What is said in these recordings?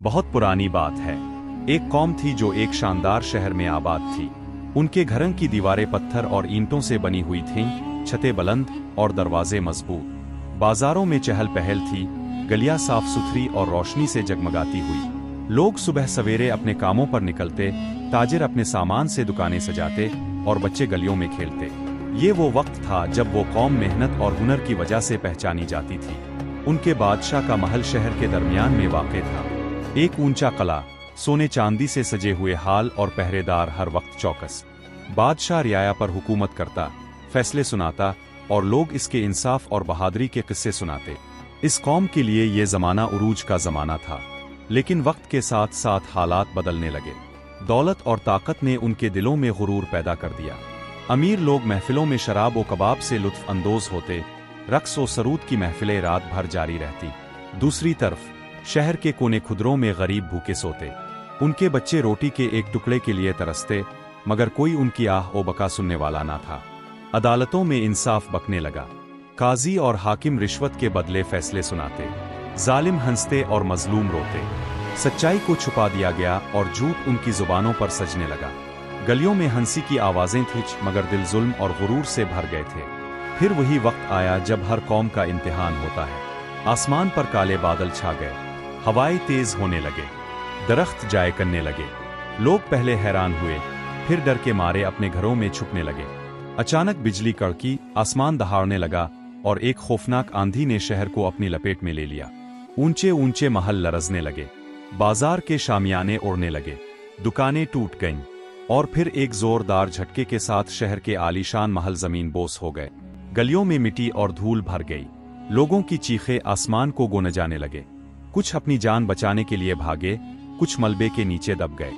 बहुत पुरानी बात है। एक कौम थी जो एक शानदार शहर में आबाद थी। उनके घरों की दीवारें पत्थर और ईंटों से बनी हुई थीं, छतें बुलंद और दरवाजे मजबूत। बाजारों में चहल पहल थी, गलियां साफ सुथरी और रोशनी से जगमगाती हुई। लोग सुबह सवेरे अपने कामों पर निकलते, ताजिर अपने सामान से दुकानें सजाते और बच्चे गलियों में खेलते। ये वो वक्त था जब वो कौम मेहनत और हुनर की वजह से पहचानी जाती थी। उनके बादशाह का महल शहर के दरमियान में वाक़ था। एक ऊंचा कला, सोने चांदी से सजे हुए हाल और पहरेदार हर वक्त चौकस। बादशाह रियाया पर हुकूमत करता, फैसले सुनाता और लोग इसके इंसाफ और बहादुरी के किस्से सुनाते। इस कौम के लिए ये ज़माना उरूज का ज़माना था। लेकिन वक्त के साथ साथ हालात बदलने लगे। दौलत और ताकत ने उनके दिलों में गुरूर पैदा कर दिया। अमीर लोग महफिलों में शराब व कबाब से लुत्फ अंदोज होते, रक्स व सरूद की महफिलें रात भर जारी रहती। दूसरी तरफ शहर के कोने खुदरों में गरीब भूखे सोते। उनके बच्चे रोटी के एक टुकड़े के लिए तरसते, मगर कोई उनकी आह ओ बका सुनने वाला ना था। अदालतों में इंसाफ बकने लगा। काजी और हाकिम रिश्वत के बदले फैसले सुनाते। जालिम हंसते और मजलूम रोते। सच्चाई को छुपा दिया गया और झूठ उनकी जुबानों पर सजने लगा। गलियों में हंसी की आवाजें थीं, मगर दिल जुल्म और गुरूर से भर गए थे। फिर वही वक्त आया जब हर कौम का इम्तिहान होता है। आसमान पर काले बादल छा गए, हवाएं तेज होने लगे, दरख्त जाए करने लगे। लोग पहले हैरान हुए, फिर डर के मारे अपने घरों में छुपने लगे। अचानक बिजली कड़की, आसमान दहाड़ने लगा और एक खौफनाक आंधी ने शहर को अपनी लपेट में ले लिया। ऊंचे ऊंचे महल लरजने लगे, बाजार के शामियाने उड़ने लगे, दुकानें टूट गईं और फिर एक जोरदार झटके के साथ शहर के आलीशान महल जमीन बोस हो गए। गलियों में मिट्टी और धूल भर गई। लोगों की चीखें आसमान को गूंज जाने लगे। कुछ अपनी जान बचाने के लिए भागे, कुछ मलबे के नीचे दब गए।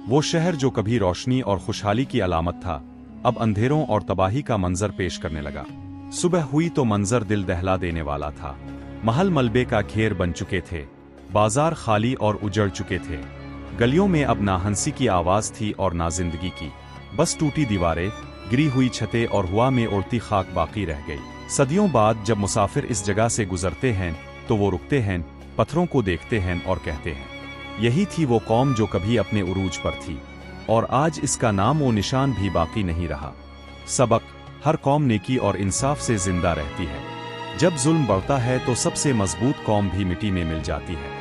वो शहर जो कभी रोशनी और खुशहाली की अलामत था, अब अंधेरों और तबाही का मंजर पेश करने लगा। सुबह हुई तो मंजर दिल दहला देने वाला था। महल मलबे का घेर बन चुके थे, बाजार खाली और उजड़ चुके थे। गलियों में अब ना हंसी की आवाज थी और ना जिंदगी की, बस टूटी दीवारें, गिरी हुई छतें और हवा में उड़ती खाक बाकी रह गई। सदियों बाद जब मुसाफिर इस जगह से गुजरते हैं तो वो रुकते हैं, पत्थरों को देखते हैं और कहते हैं, यही थी वो कौम जो कभी अपने उरूज पर थी और आज इसका नाम व निशान भी बाकी नहीं रहा। सबक: हर कौम नेकी और इंसाफ से जिंदा रहती है। जब जुल्म बढ़ता है तो सबसे मजबूत कौम भी मिट्टी में मिल जाती है।